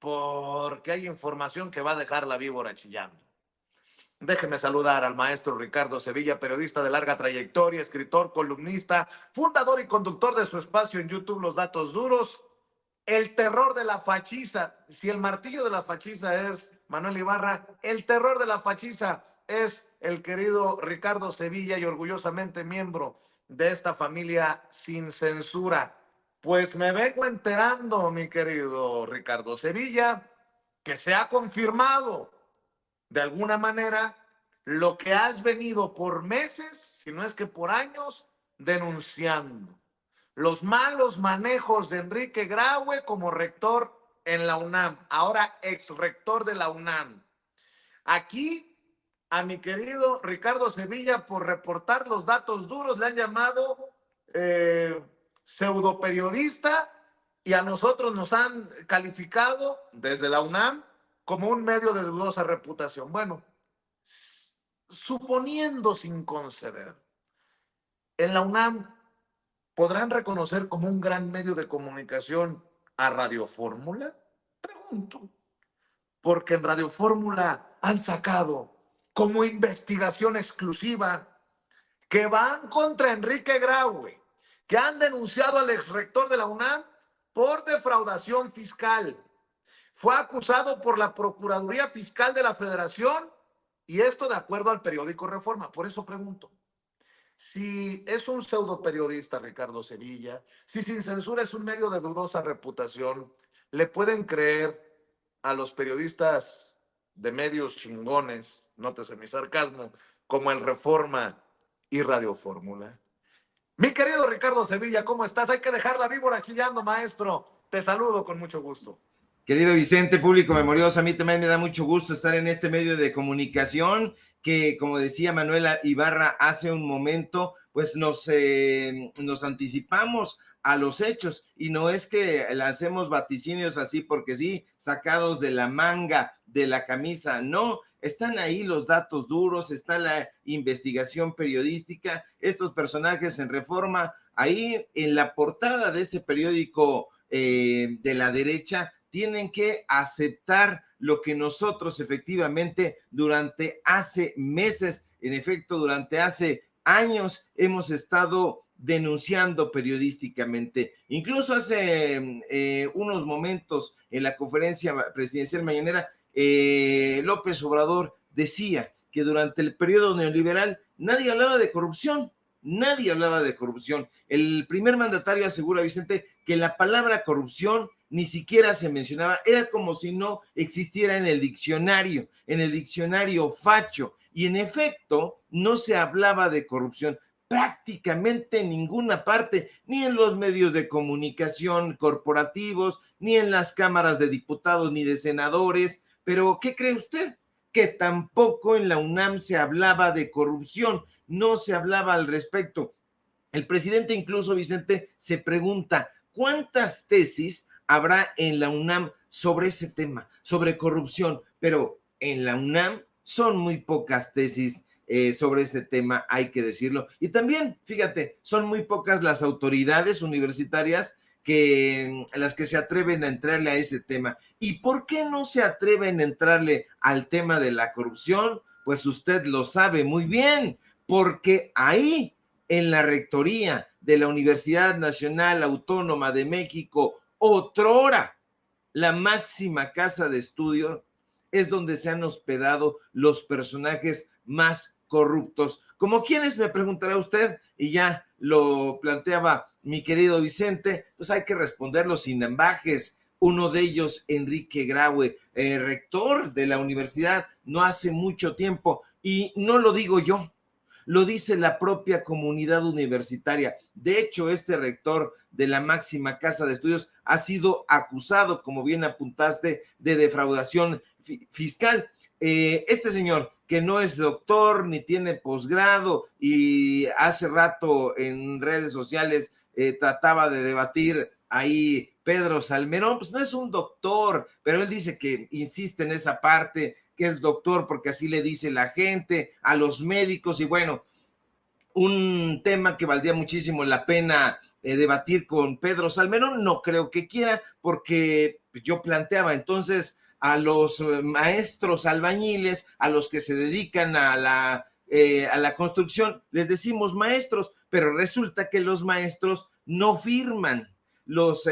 porque hay información que va a dejar la víbora chillando. Déjeme saludar al maestro Ricardo Sevilla, periodista de larga trayectoria, escritor, columnista, fundador y conductor de su espacio en YouTube Los Datos Duros, el terror de la fachiza. Si el martillo de la fachiza es Manuel Ibarra, el terror de la fachiza es el querido Ricardo Sevilla y orgullosamente miembro de esta familia sin censura. Pues me vengo enterando, mi querido Ricardo Sevilla, que se ha confirmado de alguna manera lo que has venido por meses, si no es que por años, denunciando. Los malos manejos de Enrique Graue como rector en la UNAM, ahora ex rector de la UNAM. Aquí a mi querido Ricardo Sevilla, por reportar los datos duros, le han llamado pseudo periodista, y a nosotros nos han calificado desde la UNAM como un medio de dudosa reputación. Bueno, suponiendo sin conceder, en la UNAM podrán reconocer como un gran medio de comunicación a Radio Fórmula. Pregunto, porque en Radio Fórmula han sacado como investigación exclusiva que van contra Enrique Graue, que han denunciado al exrector de la UNAM por defraudación fiscal. Fue acusado por la Procuraduría Fiscal de la Federación, y esto de acuerdo al periódico Reforma. Por eso pregunto, si es un pseudo periodista Ricardo Sevilla, si Sin Censura es un medio de dudosa reputación, ¿le pueden creer a los periodistas de medios chingones, nótese mi sarcasmo, como el Reforma y Radio Fórmula? Mi querido Ricardo Sevilla, ¿cómo estás? Hay que dejar la víbora chillando, maestro. Te saludo con mucho gusto. Querido Vicente, público memorioso, a mí también me da mucho gusto estar en este medio de comunicación que, como decía Manuela Ibarra hace un momento, pues nos anticipamos a los hechos, y no es que lancemos vaticinios así porque sí, sacados de la manga de la camisa, no, están ahí los datos duros, está la investigación periodística, estos personajes en Reforma, ahí en la portada de ese periódico de la derecha, tienen que aceptar lo que nosotros efectivamente durante hace meses, en efecto, durante hace años hemos estado denunciando periodísticamente. Incluso hace unos momentos en la conferencia presidencial mañanera, López Obrador decía que durante el periodo neoliberal nadie hablaba de corrupción. Nadie hablaba de corrupción. El primer mandatario asegura, Vicente, que la palabra corrupción ni siquiera se mencionaba, era como si no existiera en el diccionario facho, y en efecto no se hablaba de corrupción prácticamente en ninguna parte, ni en los medios de comunicación corporativos, ni en las cámaras de diputados ni de senadores. Pero ¿qué cree usted? Que tampoco en la UNAM se hablaba de corrupción, no se hablaba al respecto. El presidente incluso, Vicente, se pregunta, ¿cuántas tesis habrá en la UNAM sobre ese tema, sobre corrupción? Pero en la UNAM son muy pocas tesis sobre ese tema, hay que decirlo. Y también, fíjate, son muy pocas las autoridades universitarias las que se atreven a entrarle a ese tema. ¿Y por qué no se atreven a entrarle al tema de la corrupción? Pues usted lo sabe muy bien, porque ahí en la rectoría de la Universidad Nacional Autónoma de México, otrora la máxima casa de estudio, es donde se han hospedado los personajes más corruptos. ¿Como quiénes, me preguntará usted? Y ya lo planteaba mi querido Vicente, pues hay que responderlo sin ambajes. Uno de ellos, Enrique Graue, rector de la universidad no hace mucho tiempo, y no lo digo yo, lo dice la propia comunidad universitaria. De hecho, este rector de la máxima casa de estudios ha sido acusado, como bien apuntaste, de defraudación fiscal. Este señor, que no es doctor ni tiene posgrado, y hace rato en redes sociales trataba de debatir ahí Pedro Salmerón, pues no es un doctor, pero él dice que insiste en esa parte, que es doctor porque así le dice la gente, a los médicos, y bueno, un tema que valdría muchísimo la pena debatir con Pedro Salmerón, no creo que quiera, porque yo planteaba entonces a los maestros albañiles, a los que se dedican a la construcción, les decimos maestros, pero resulta que los maestros no firman los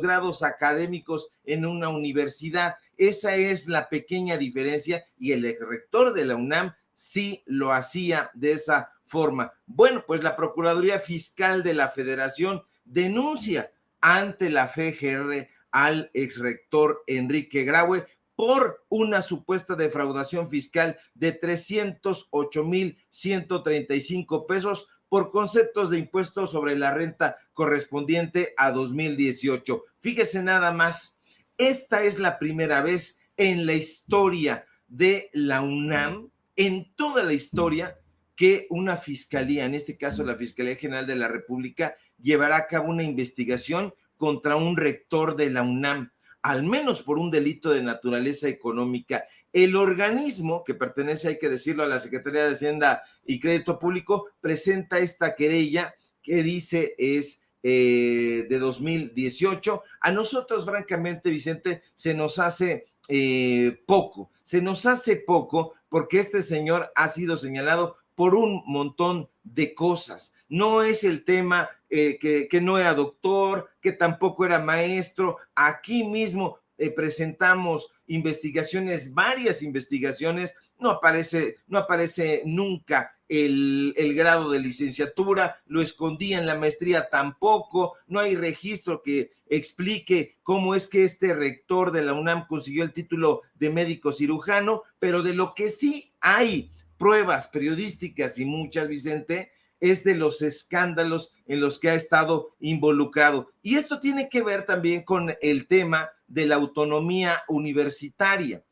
grados académicos en una universidad. Esa es la pequeña diferencia y el rector de la UNAM sí lo hacía de esa forma. Bueno, pues la Procuraduría Fiscal de la Federación denuncia ante la FGR al exrector Enrique Graue por una supuesta defraudación fiscal de 308,135 pesos por conceptos de impuestos sobre la renta correspondiente a 2018. Fíjese nada más, esta es la primera vez en la historia de la UNAM, en toda la historia, que una fiscalía, en este caso la Fiscalía General de la República, llevará a cabo una investigación contra un rector de la UNAM, al menos por un delito de naturaleza económica. El organismo, que pertenece, hay que decirlo, a la Secretaría de Hacienda y Crédito Público, presenta esta querella que dice es de 2018. A nosotros, francamente, Vicente, se nos hace poco porque este señor ha sido señalado por un montón de cosas. No es el tema que no era doctor, que tampoco era maestro. Aquí mismo presentamos investigaciones, varias investigaciones, no aparece nunca el grado de licenciatura, lo escondía en la maestría tampoco, no hay registro que explique cómo es que este rector de la UNAM consiguió el título de médico cirujano, pero de lo que sí hay pruebas periodísticas y muchas, Vicente, es de los escándalos en los que ha estado involucrado. Y esto tiene que ver también con el tema de la autonomía universitaria.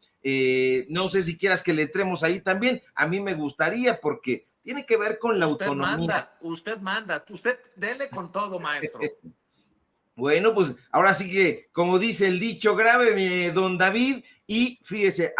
No sé si quieras que le entremos ahí también. A mí me gustaría, porque tiene que ver con la autonomía. Usted dele con todo, maestro. Bueno, pues ahora sí que, como dice el dicho, grábeme, don David. Y fíjese,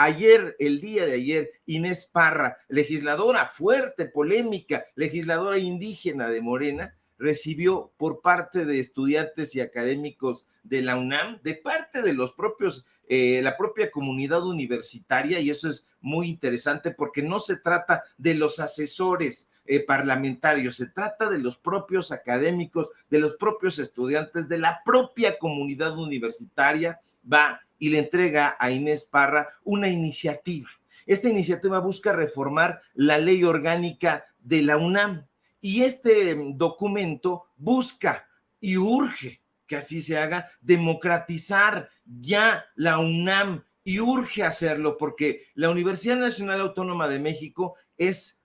el día de ayer, Inés Parra, legisladora fuerte, polémica, legisladora indígena de Morena, recibió por parte de estudiantes y académicos de la UNAM, de parte de los propios, la propia comunidad universitaria, y eso es muy interesante porque no se trata de los asesores parlamentarios, se trata de los propios académicos, de los propios estudiantes, de la propia comunidad universitaria. Va y le entrega a Inés Parra una iniciativa. Esta iniciativa busca reformar la ley orgánica de la UNAM y este documento busca y urge que así se haga, democratizar ya la UNAM, y urge hacerlo porque la Universidad Nacional Autónoma de México es,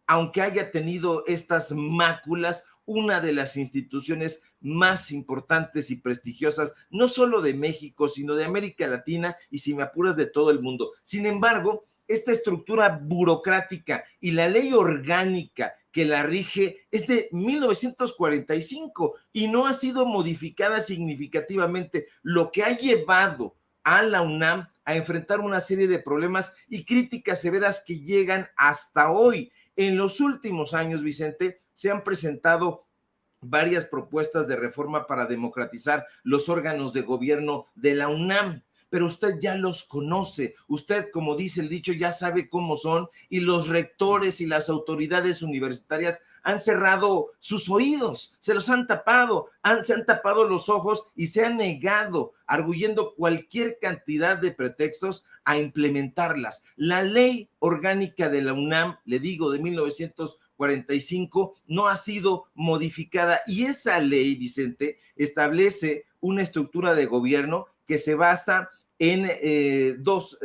aunque haya tenido estas máculas, una de las instituciones más importantes y prestigiosas, no solo de México, sino de América Latina y, si me apuras, de todo el mundo. Sin embargo, esta estructura burocrática y la ley orgánica que la rige es de 1945 y no ha sido modificada significativamente, lo que ha llevado a la UNAM a enfrentar una serie de problemas y críticas severas que llegan hasta hoy. En los últimos años, Vicente, se han presentado varias propuestas de reforma para democratizar los órganos de gobierno de la UNAM, pero usted ya los conoce, usted, como dice el dicho, ya sabe cómo son, y los rectores y las autoridades universitarias han cerrado sus oídos, se los han tapado, se han tapado los ojos y se han negado, arguyendo cualquier cantidad de pretextos a implementarlas. La ley orgánica de la UNAM, le digo, de 1945, no ha sido modificada, y esa ley, Vicente, establece una estructura de gobierno que se basa en dos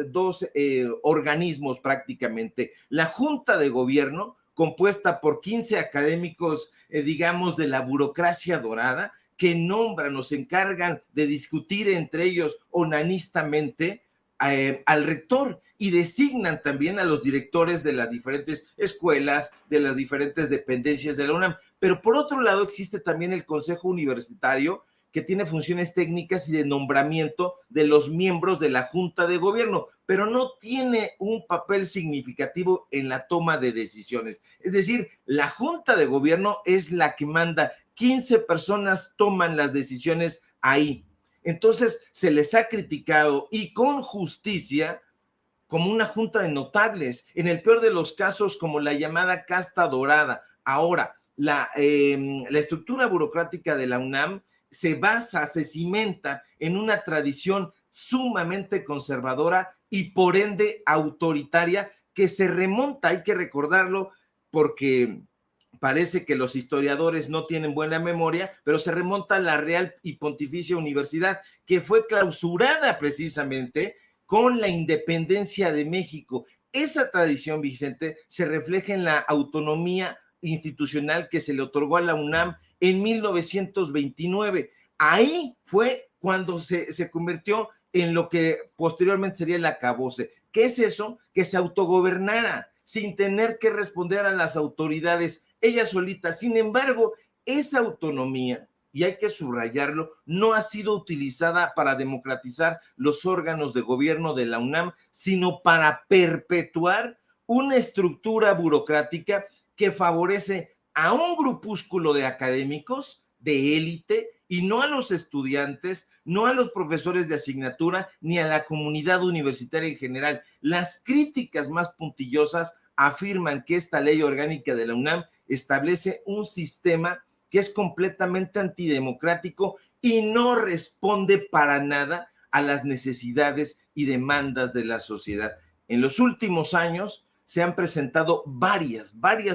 organismos prácticamente. La Junta de Gobierno, compuesta por 15 académicos, digamos, de la burocracia dorada, que nombran o se encargan de discutir entre ellos onanistamente al rector, y designan también a los directores de las diferentes escuelas, de las diferentes dependencias de la UNAM. Pero por otro lado existe también el Consejo Universitario, que tiene funciones técnicas y de nombramiento de los miembros de la Junta de Gobierno, pero no tiene un papel significativo en la toma de decisiones. Es decir, la Junta de Gobierno es la que manda 15 personas toman las decisiones ahí. Entonces se les ha criticado y con justicia como una junta de notables, en el peor de los casos como la llamada casta dorada. Ahora, la estructura burocrática de la UNAM se basa, se cimenta en una tradición sumamente conservadora y por ende autoritaria que se remonta, hay que recordarlo porque parece que los historiadores no tienen buena memoria, pero se remonta a la Real y Pontificia Universidad, que fue clausurada precisamente con la independencia de México. Esa tradición, Vicente, se refleja en la autonomía institucional que se le otorgó a la UNAM en 1929. Ahí fue cuando se convirtió en lo que posteriormente sería el acabose. ¿Qué es eso? Que se autogobernara sin tener que responder a las autoridades ella solita. Sin embargo, esa autonomía, y hay que subrayarlo, no ha sido utilizada para democratizar los órganos de gobierno de la UNAM, sino para perpetuar una estructura burocrática que favorece a un grupúsculo de académicos de élite y no a los estudiantes, no a los profesores de asignatura, ni a la comunidad universitaria en general. Las críticas más puntillosas afirman que esta ley orgánica de la UNAM establece un sistema que es completamente antidemocrático y no responde para nada a las necesidades y demandas de la sociedad. En los últimos años se han presentado varias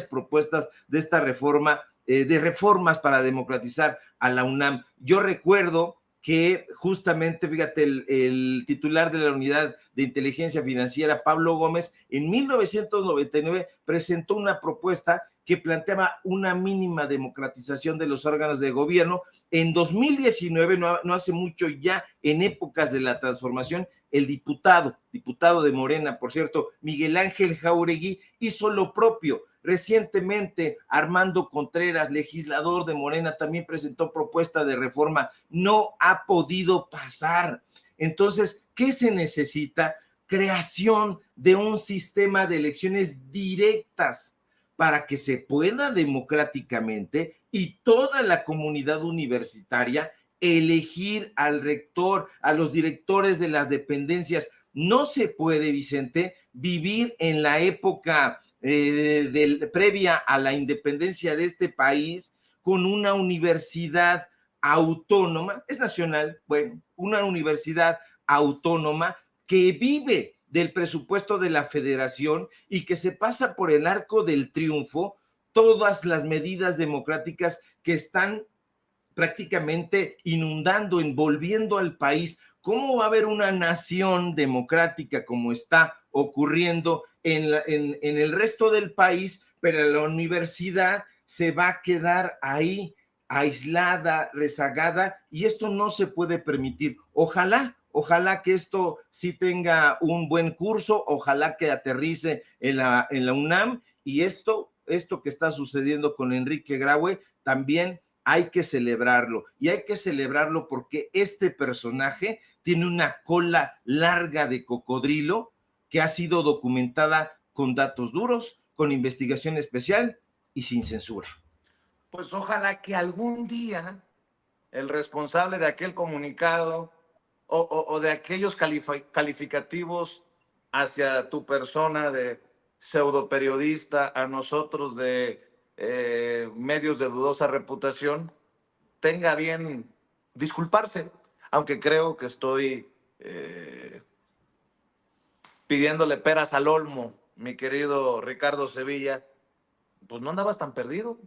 propuestas de esta reforma, de reformas para democratizar a la UNAM. Yo recuerdo que justamente, fíjate, el titular de la Unidad de Inteligencia Financiera, Pablo Gómez, en 1999 presentó una propuesta que planteaba una mínima democratización de los órganos de gobierno. En 2019, no hace mucho ya, en épocas de la transformación, el diputado de Morena, por cierto, Miguel Ángel Jáuregui, hizo lo propio. Recientemente, Armando Contreras, legislador de Morena, también presentó propuesta de reforma. No ha podido pasar. Entonces, ¿qué se necesita? Creación de un sistema de elecciones directas para que se pueda democráticamente y toda la comunidad universitaria elegir al rector, a los directores de las dependencias. No se puede, Vicente, vivir en la época previa a la independencia de este país con una universidad autónoma, es nacional, bueno, una universidad autónoma que vive del presupuesto de la federación y que se pasa por el arco del triunfo todas las medidas democráticas que están prácticamente inundando, envolviendo al país. ¿Cómo va a haber una nación democrática como está ocurriendo en el resto del país, pero la universidad se va a quedar ahí aislada, rezagada, y esto no se puede permitir? Ojalá que esto sí tenga un buen curso, ojalá que aterrice en la UNAM, y esto que está sucediendo con Enrique Graue también hay que celebrarlo, y hay que celebrarlo porque este personaje tiene una cola larga de cocodrilo que ha sido documentada con datos duros, con investigación especial y sin censura. Pues ojalá que algún día el responsable de aquel comunicado o de aquellos calificativos hacia tu persona de pseudo periodista, a nosotros de medios de dudosa reputación, tenga bien disculparse, aunque creo que estoy pidiéndole peras al olmo, mi querido Ricardo Sevilla. Pues no andabas tan perdido.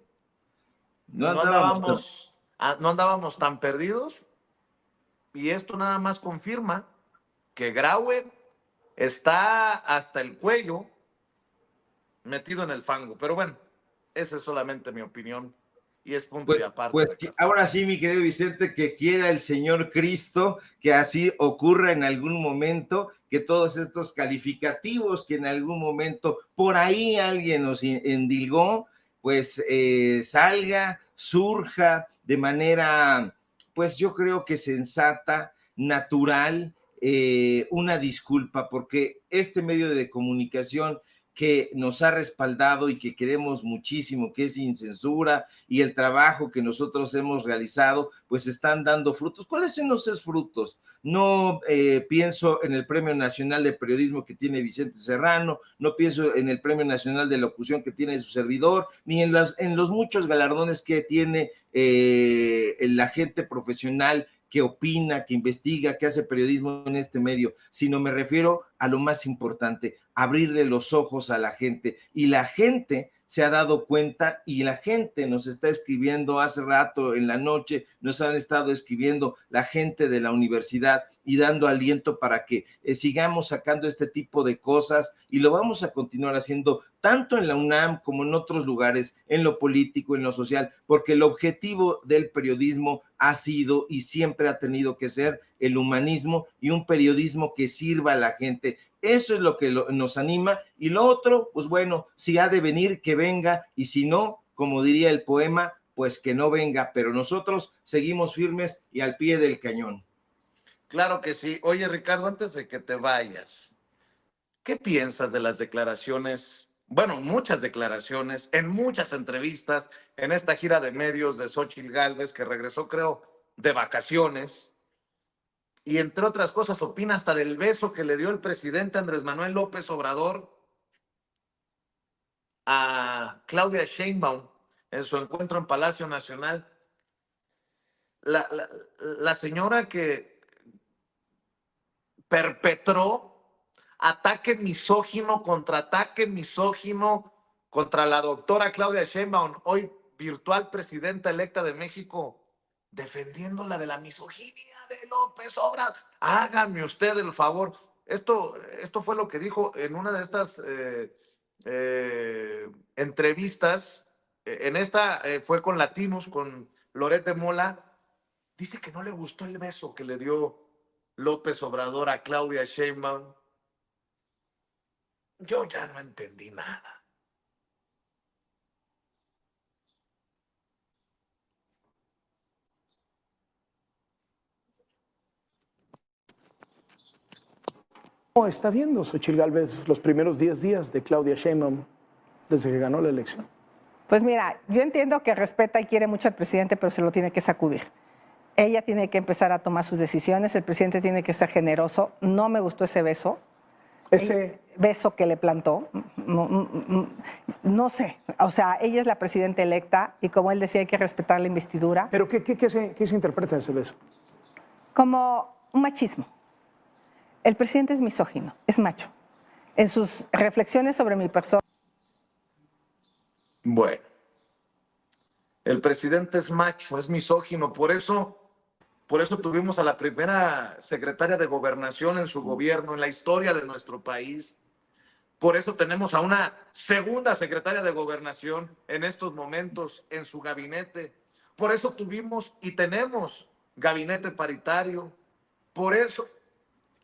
No andábamos No andábamos tan perdidos, y esto nada más confirma que Graue está hasta el cuello metido en el fango. Pero bueno, esa es solamente mi opinión y es punto y aparte. Pues ahora sí, mi querido Vicente, que quiera el Señor Cristo que así ocurra en algún momento, que todos estos calificativos que en algún momento por ahí alguien nos endilgó, pues salga, surja de manera, pues yo creo que sensata, natural, una disculpa, porque este medio de comunicación que nos ha respaldado y que queremos muchísimo, que es Sin Censura, y el trabajo que nosotros hemos realizado, pues están dando frutos. ¿Cuáles son esos frutos? No pienso en el Premio Nacional de Periodismo que tiene Vicente Serrano, no pienso en el Premio Nacional de Locución que tiene su servidor, ni en los muchos galardones que tiene la gente profesional que opina, que investiga, que hace periodismo en este medio, sino me refiero a lo más importante, abrirle los ojos a la gente. Y la gente se ha dado cuenta y la gente nos está escribiendo hace rato en la noche, nos han estado escribiendo la gente de la universidad y dando aliento para que sigamos sacando este tipo de cosas, y lo vamos a continuar haciendo tanto en la UNAM como en otros lugares, en lo político, en lo social, porque el objetivo del periodismo ha sido y siempre ha tenido que ser el humanismo y un periodismo que sirva a la gente. Eso es lo que nos anima, y lo otro, pues bueno, si ha de venir, que venga, y si no, como diría el poema, pues que no venga, pero nosotros seguimos firmes y al pie del cañón. Claro que sí. Oye, Ricardo, antes de que te vayas, ¿qué piensas de las declaraciones? Bueno, muchas declaraciones, en muchas entrevistas, en esta gira de medios de Xóchitl Gálvez, que regresó, creo, de vacaciones, y entre otras cosas opina hasta del beso que le dio el presidente Andrés Manuel López Obrador a Claudia Sheinbaum en su encuentro en Palacio Nacional? La, la, la señora que perpetró ataque misógino contra la doctora Claudia Sheinbaum, hoy virtual presidenta electa de México, defendiéndola de la misoginia de López Obrador. Hágame usted el favor. Esto fue lo que dijo en una de estas entrevistas. En esta fue con Latinos, con Loret de Mola. Dice que no le gustó el beso que le dio López Obrador a Claudia Sheinbaum. Yo ya no entendí nada. ¿Cómo está viendo Xóchitl Gálvez los primeros 10 días de Claudia Sheinbaum desde que ganó la elección? Pues mira, yo entiendo que respeta y quiere mucho al presidente, pero se lo tiene que sacudir. Ella tiene que empezar a tomar sus decisiones, el presidente tiene que ser generoso. No me gustó ese beso. Ese beso que le plantó, no sé, o sea, ella es la presidenta electa y como él decía hay que respetar la investidura. ¿Pero qué se interpreta de ese beso? Como un machismo. El presidente es misógino, es macho. En sus reflexiones sobre mi persona. Bueno, el presidente es macho, es misógino, por eso tuvimos a la primera secretaria de Gobernación en su gobierno, en la historia de nuestro país. Por eso tenemos a una segunda secretaria de Gobernación en estos momentos en su gabinete. Por eso tuvimos y tenemos gabinete paritario. Por eso,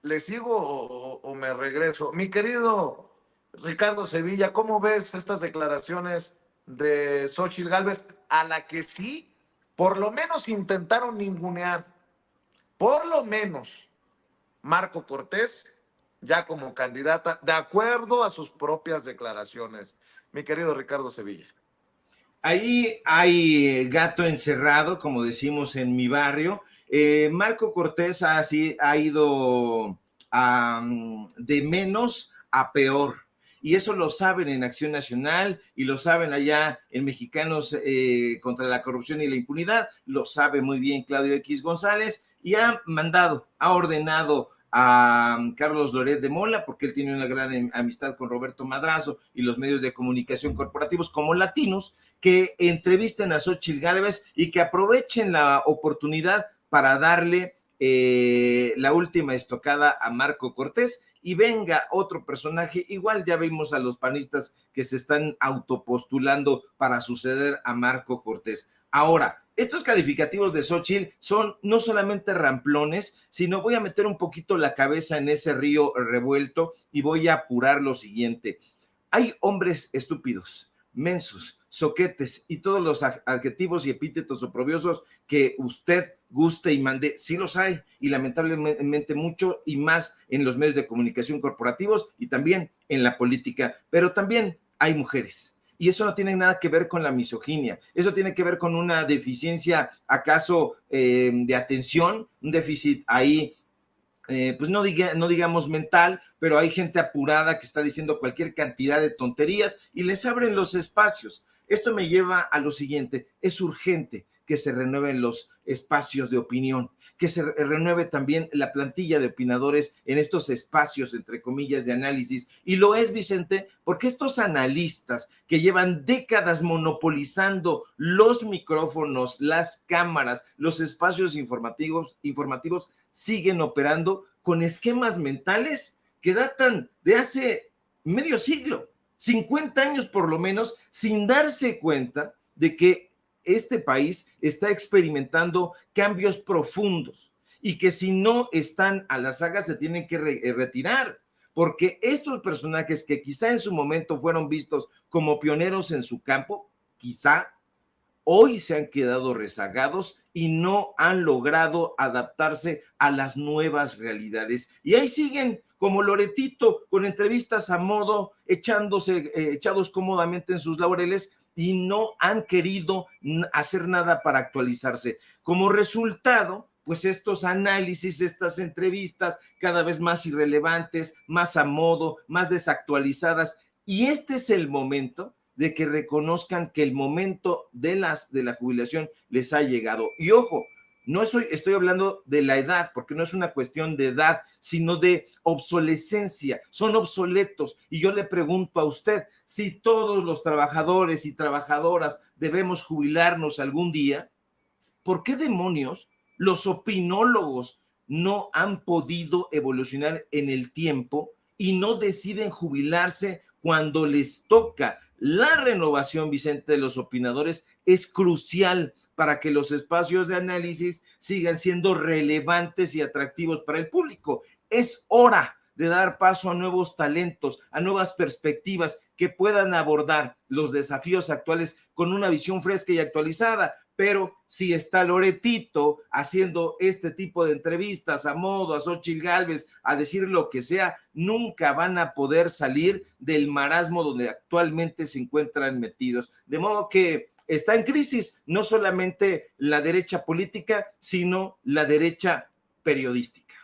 ¿le sigo o me regreso? Mi querido Ricardo Sevilla, ¿cómo ves estas declaraciones de Xóchitl Gálvez, a la que sí, por lo menos intentaron ningunear? Por lo menos Marco Cortés ya como candidata, de acuerdo a sus propias declaraciones. Mi querido Ricardo Sevilla. Ahí hay gato encerrado, como decimos en mi barrio. Marco Cortés ha ido de menos a peor. Y eso lo saben en Acción Nacional y lo saben allá en Mexicanos contra la Corrupción y la Impunidad. Lo sabe muy bien Claudio X González y ha ordenado a Carlos Loret de Mola, porque él tiene una gran amistad con Roberto Madrazo y los medios de comunicación corporativos como Latinos, que entrevisten a Xóchitl Gálvez y que aprovechen la oportunidad para darle la última estocada a Marco Cortés y venga otro personaje. Igual ya vimos a los panistas que se están autopostulando para suceder a Marco Cortés. Ahora, estos calificativos de Xóchitl son no solamente ramplones, sino voy a meter un poquito la cabeza en ese río revuelto y voy a apurar lo siguiente. Hay hombres estúpidos, mensos, soquetes y todos los adjetivos y epítetos oprobiosos que usted guste y mande, sí los hay, y lamentablemente mucho, y más en los medios de comunicación corporativos y también en la política, pero también hay mujeres. Y eso no tiene nada que ver con la misoginia, eso tiene que ver con una deficiencia, acaso, de atención, un déficit ahí, pues no digamos mental, pero hay gente apurada que está diciendo cualquier cantidad de tonterías y les abren los espacios. Esto me lleva a lo siguiente: es urgente que se renueven los espacios de opinión, que se renueve también la plantilla de opinadores en estos espacios, entre comillas, de análisis. Y lo es, Vicente, porque estos analistas que llevan décadas monopolizando los micrófonos, las cámaras, los espacios informativos siguen operando con esquemas mentales que datan de hace medio siglo, 50 años por lo menos, sin darse cuenta de que este país está experimentando cambios profundos y que si no están a la saga se tienen que retirar, porque estos personajes que quizá en su momento fueron vistos como pioneros en su campo, quizá hoy se han quedado rezagados y no han logrado adaptarse a las nuevas realidades. Y ahí siguen como Loretito, con entrevistas a modo, echados cómodamente en sus laureles, y no han querido hacer nada para actualizarse. Como resultado, pues estos análisis, estas entrevistas cada vez más irrelevantes, más a modo, más desactualizadas, y este es el momento de que reconozcan que el momento de la jubilación les ha llegado. Y ojo, no estoy hablando de la edad, porque no es una cuestión de edad, sino de obsolescencia. Son obsoletos. Y yo le pregunto a usted, si todos los trabajadores y trabajadoras debemos jubilarnos algún día, ¿por qué demonios los opinólogos no han podido evolucionar en el tiempo y no deciden jubilarse cuando les toca? La renovación, Vicente, de los opinadores es crucial para que los espacios de análisis sigan siendo relevantes y atractivos para el público. Es hora de dar paso a nuevos talentos, a nuevas perspectivas que puedan abordar los desafíos actuales con una visión fresca y actualizada. Pero si está Loretito haciendo este tipo de entrevistas a modo, a Xóchitl Gálvez, a decir lo que sea, nunca van a poder salir del marasmo donde actualmente se encuentran metidos. De modo que está en crisis no solamente la derecha política, sino la derecha periodística.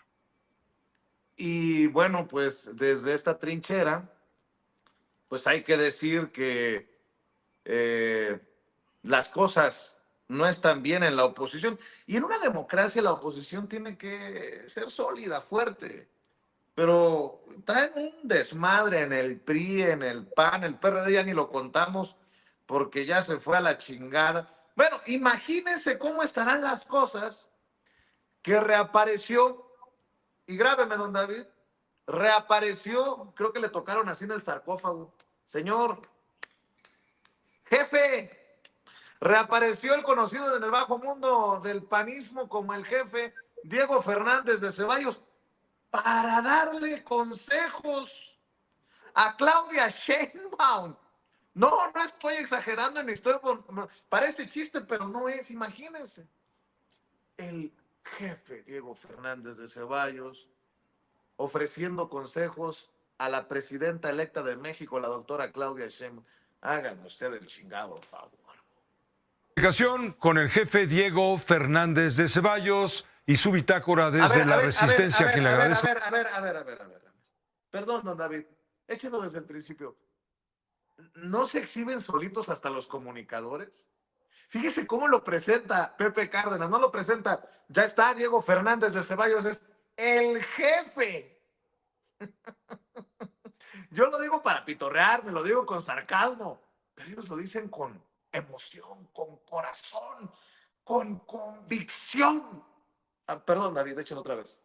Y bueno, pues desde esta trinchera, pues hay que decir que las cosas no están bien en la oposición. Y en una democracia la oposición tiene que ser sólida, fuerte. Pero traen un desmadre en el PRI, en el PAN, el PRD ya ni lo contamos porque ya se fue a la chingada. Bueno, imagínense cómo estarán las cosas que reapareció, y grábeme, don David, reapareció, creo que le tocaron así en el sarcófago. Señor, jefe, reapareció el conocido en el bajo mundo del panismo como el jefe Diego Fernández de Ceballos para darle consejos a Claudia Sheinbaum. No estoy exagerando en la historia, parece chiste, pero no es, imagínense. El jefe Diego Fernández de Ceballos ofreciendo consejos a la presidenta electa de México, la doctora Claudia Sheinbaum. Háganme usted el chingado favor. Comunicación con el jefe Diego Fernández de Ceballos y su bitácora desde la Resistencia, a quien le agradezco. A ver. Perdón, don David, échenlo desde el principio. ¿No se exhiben solitos hasta los comunicadores? Fíjese cómo lo presenta Pepe Cárdenas, no lo presenta, ya está Diego Fernández de Ceballos, es el jefe. Yo lo digo para pitorrear, me lo digo con sarcasmo, pero ellos lo dicen con emoción, con corazón, con convicción. Perdón, David, échenlo otra vez.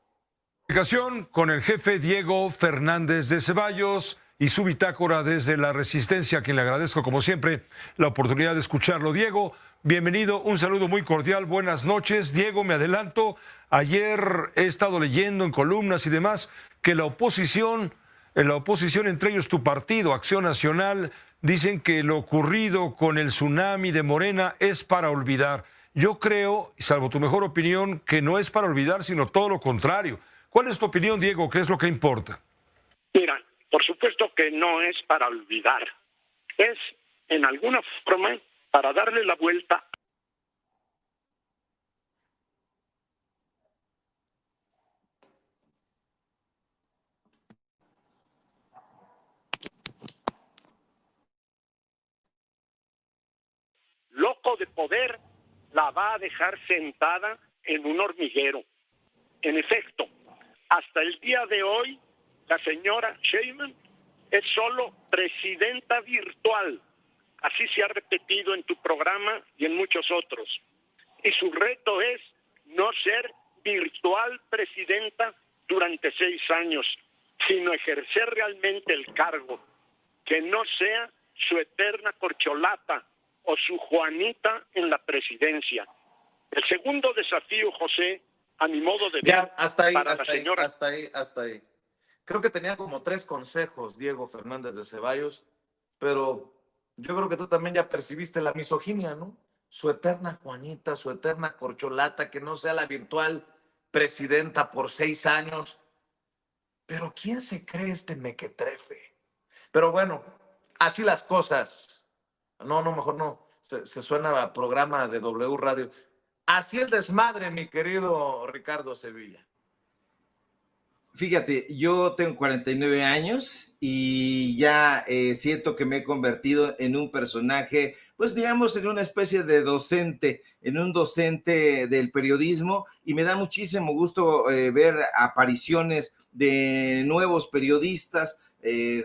Comunicación con el jefe Diego Fernández de Ceballos y su bitácora desde la Resistencia, a quien le agradezco como siempre la oportunidad de escucharlo. Diego, bienvenido, un saludo muy cordial, buenas noches. Diego, me adelanto, ayer he estado leyendo en columnas y demás que la oposición, entre ellos tu partido, Acción Nacional, dicen que lo ocurrido con el tsunami de Morena es para olvidar. Yo creo, salvo tu mejor opinión, que no es para olvidar, sino todo lo contrario. ¿Cuál es tu opinión, Diego? ¿Qué es lo que importa? Mira, por supuesto que no es para olvidar, es en alguna forma para darle la vuelta. Loco de poder, la va a dejar sentada en un hormiguero. En efecto, hasta el día de hoy, la señora Sheinbaum es solo presidenta virtual. Así se ha repetido en tu programa y en muchos otros. Y su reto es no ser virtual presidenta durante 6 años, sino ejercer realmente el cargo, que no sea su eterna corcholata o su Juanita en la presidencia. El segundo desafío, José, a mi modo de ver, Ya, hasta ahí, para hasta la ahí, señora... hasta ahí, hasta ahí. Creo que tenía como 3 consejos Diego Fernández de Ceballos, pero yo creo que tú también ya percibiste la misoginia, ¿no? Su eterna Juanita, su eterna corcholata, que no sea la virtual presidenta por 6 años. Pero ¿quién se cree este mequetrefe? Pero bueno, así las cosas. No, no, mejor no. Se suena a programa de W Radio. Así el desmadre, mi querido Ricardo Sevilla. Fíjate, yo tengo 49 años y ya siento que me he convertido en un personaje, pues digamos, en una especie de docente, en un docente del periodismo, y me da muchísimo gusto ver apariciones de nuevos periodistas,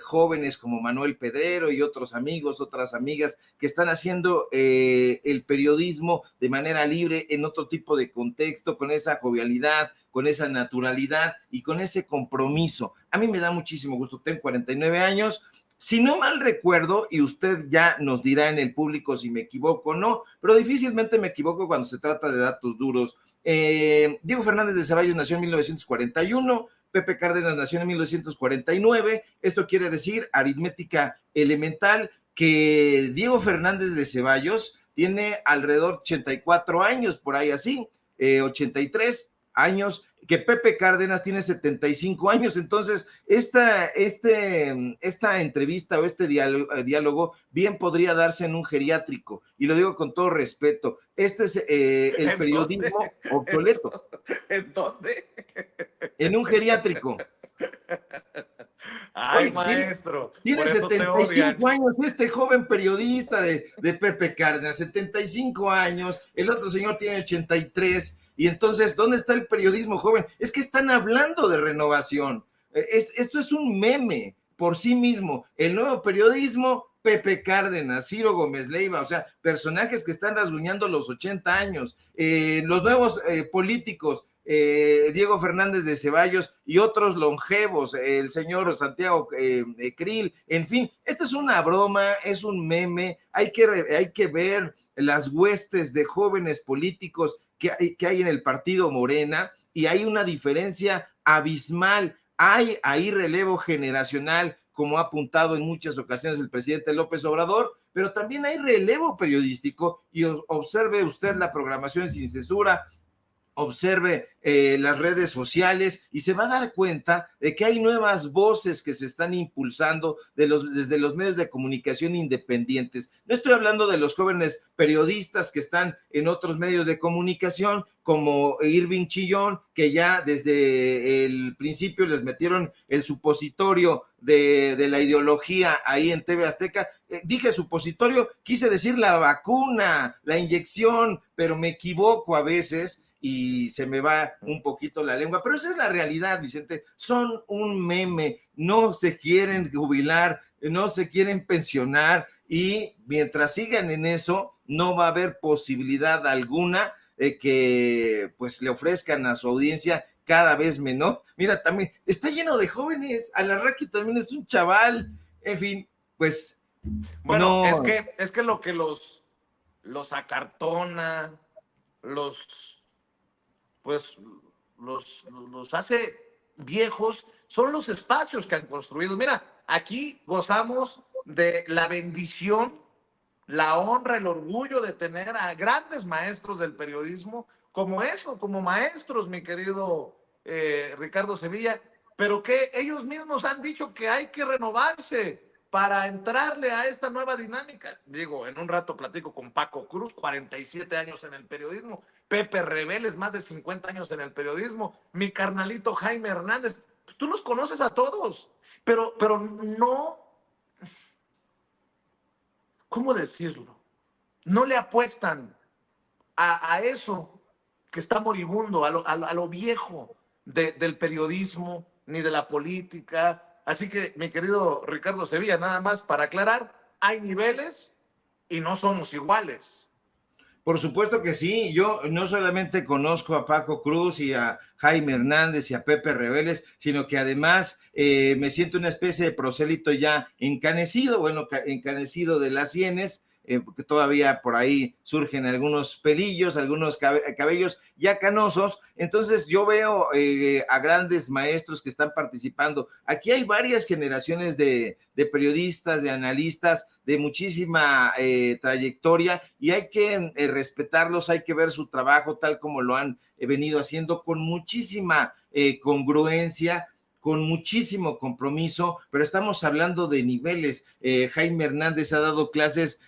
jóvenes como Manuel Pedrero y otros amigos, otras amigas que están haciendo el periodismo de manera libre en otro tipo de contexto, con esa jovialidad, con esa naturalidad y con ese compromiso. A mí me da muchísimo gusto, tengo 49 años, si no mal recuerdo, y usted ya nos dirá en el público si me equivoco o no, pero difícilmente me equivoco cuando se trata de datos duros. Diego Fernández de Ceballos nació en 1941, Pepe Cárdenas nació en 1949, esto quiere decir, aritmética elemental, que Diego Fernández de Ceballos tiene alrededor de 84 años, por ahí así, 83 años, que Pepe Cárdenas tiene 75 años. Entonces, esta entrevista o este diálogo bien podría darse en un geriátrico, y lo digo con todo respeto. Este es el periodismo obsoleto. ¿En dónde? En un geriátrico. Ay, Oye, maestro. Tiene por eso te 75 odian. años este joven periodista de Pepe Cárdenas, 75 años, el otro señor tiene 83, y entonces, ¿dónde está el periodismo joven? Es que están hablando de renovación. Esto es un meme por sí mismo. El nuevo periodismo, Pepe Cárdenas, Ciro Gómez Leiva, o sea, personajes que están rasguñando los 80 años. Los nuevos políticos, Diego Fernández de Ceballos y otros longevos, el señor Santiago Krill, en fin, esto es una broma, es un meme, hay que ver las huestes de jóvenes políticos que hay en el partido Morena, y hay una diferencia abismal, hay ahí relevo generacional, como ha apuntado en muchas ocasiones el presidente López Obrador, pero también hay relevo periodístico, y observe usted la programación sin censura, observe las redes sociales, y se va a dar cuenta de que hay nuevas voces que se están impulsando desde los medios de comunicación independientes. No estoy hablando de los jóvenes periodistas que están en otros medios de comunicación, como Irving Chillón, que ya desde el principio les metieron el supositorio de la ideología ahí en TV Azteca. Dije supositorio, quise decir la vacuna, la inyección, pero me equivoco a veces y se me va un poquito la lengua, pero esa es la realidad, Vicente. Son un meme, no se quieren jubilar, no se quieren pensionar, y mientras sigan en eso, no va a haber posibilidad alguna de que pues le ofrezcan a su audiencia cada vez menor. Mira, también está lleno de jóvenes, Alarraqui también es un chaval, en fin, pues Bueno, no. es que lo que los acartona, pues los hace viejos, son los espacios que han construido. Mira, aquí gozamos de la bendición la honra, el orgullo de tener a grandes maestros del periodismo como eso, como maestros, mi querido Ricardo Sevilla, pero que ellos mismos han dicho que hay que renovarse para entrarle a esta nueva dinámica. Digo, en un rato platico con Paco Cruz, 47 años en el periodismo, Pepe Reveles, más de 50 años en el periodismo, mi carnalito Jaime Hernández, pues tú los conoces a todos, pero no, ¿cómo decirlo? No le apuestan a eso que está moribundo, a lo viejo del periodismo, ni de la política. Así que, mi querido Ricardo Sevilla, nada más para aclarar, hay niveles y no somos iguales. Por supuesto que sí, yo no solamente conozco a Paco Cruz y a Jaime Hernández y a Pepe Reveles, sino que además me siento una especie de prosélito ya encanecido, bueno, encanecido de las sienes, porque todavía por ahí surgen algunos pelillos, algunos cabellos ya canosos. Entonces yo veo a grandes maestros que están participando. Aquí hay varias generaciones de periodistas, de analistas, de muchísima trayectoria, y hay que respetarlos, hay que ver su trabajo tal como lo han venido haciendo, con muchísima congruencia, con muchísimo compromiso, pero estamos hablando de niveles. Jaime Hernández ha dado clases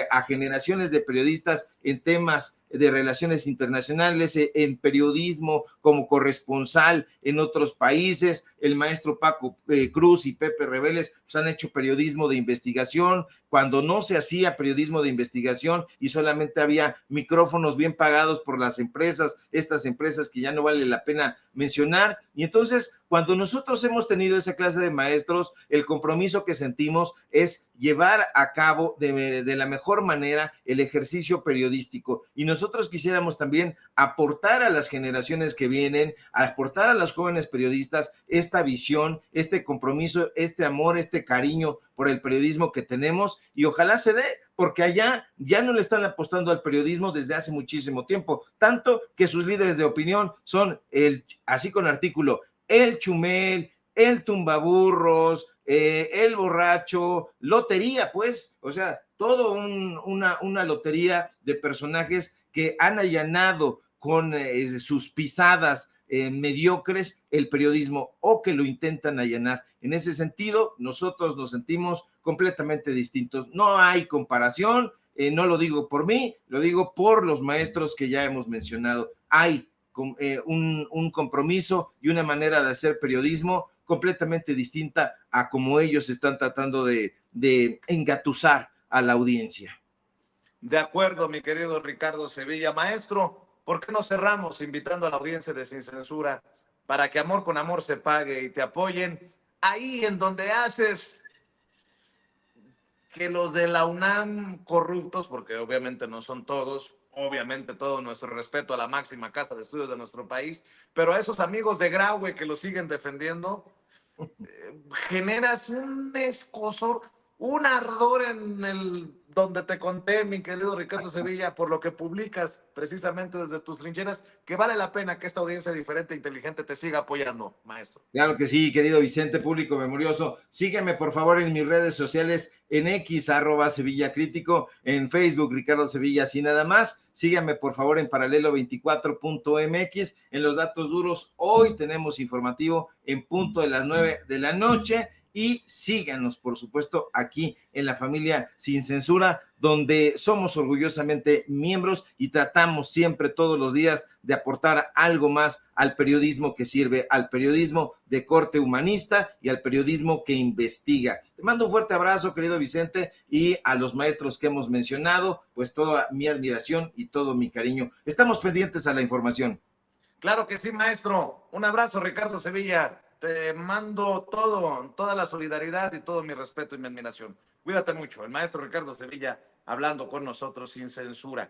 a generaciones de periodistas en temas de relaciones internacionales, en periodismo como corresponsal en otros países. El maestro Paco Cruz y Pepe Reveles pues, han hecho periodismo de investigación, cuando no se hacía periodismo de investigación y solamente había micrófonos bien pagados por las empresas, estas empresas que ya no vale la pena mencionar. Y entonces, cuando nosotros hemos tenido esa clase de maestros, el compromiso que sentimos es llevar a cabo de la mejor manera el ejercicio periodístico. Y nosotros quisiéramos también aportar a las generaciones que vienen, aportar a los jóvenes periodistas esta visión, este compromiso, este amor, este cariño por el periodismo que tenemos, y ojalá se dé, porque allá ya no le están apostando al periodismo desde hace muchísimo tiempo, tanto que sus líderes de opinión son así con artículo, el Chumel, el tumbaburros, el borracho, lotería, pues, o sea, todo una lotería de personajes que han allanado con sus pisadas mediocres el periodismo, o que lo intentan allanar. En ese sentido, nosotros nos sentimos completamente distintos. No hay comparación, no lo digo por mí, lo digo por los maestros que ya hemos mencionado. Hay un compromiso y una manera de hacer periodismo completamente distinta a como ellos están tratando de engatusar a la audiencia. De acuerdo, mi querido Ricardo Sevilla. Maestro, ¿por qué no cerramos invitando a la audiencia de Sin Censura para que amor con amor se pague y te apoyen ahí en donde haces que los de la UNAM corruptos, porque obviamente no son todos, obviamente todo nuestro respeto a la máxima casa de estudios de nuestro país, pero a esos amigos de Graue que lo siguen defendiendo, generas un escozor, un ardor en el donde te conté, mi querido Ricardo Sevilla, por lo que publicas precisamente desde tus trincheras, que vale la pena que esta audiencia diferente e inteligente te siga apoyando, maestro. Claro que sí, querido Vicente, público memorioso. Sígueme, por favor, en mis redes sociales, en X, @SevillaCrítico, en Facebook, Ricardo Sevilla, así nada más. Síganme, por favor, en paralelo24.mx. En los datos duros, hoy tenemos informativo en punto de las 9 de la noche. Y síganos, por supuesto, aquí en la familia Sin Censura, donde somos orgullosamente miembros y tratamos siempre, todos los días, de aportar algo más al periodismo que sirve, al periodismo de corte humanista y al periodismo que investiga. Te mando un fuerte abrazo, querido Vicente, y a los maestros que hemos mencionado, pues toda mi admiración y todo mi cariño. Estamos pendientes a la información. Claro que sí, maestro. Un abrazo, Ricardo Sevilla. Te mando toda la solidaridad y todo mi respeto y mi admiración. Cuídate mucho. El maestro Ricardo Sevilla hablando con nosotros sin censura.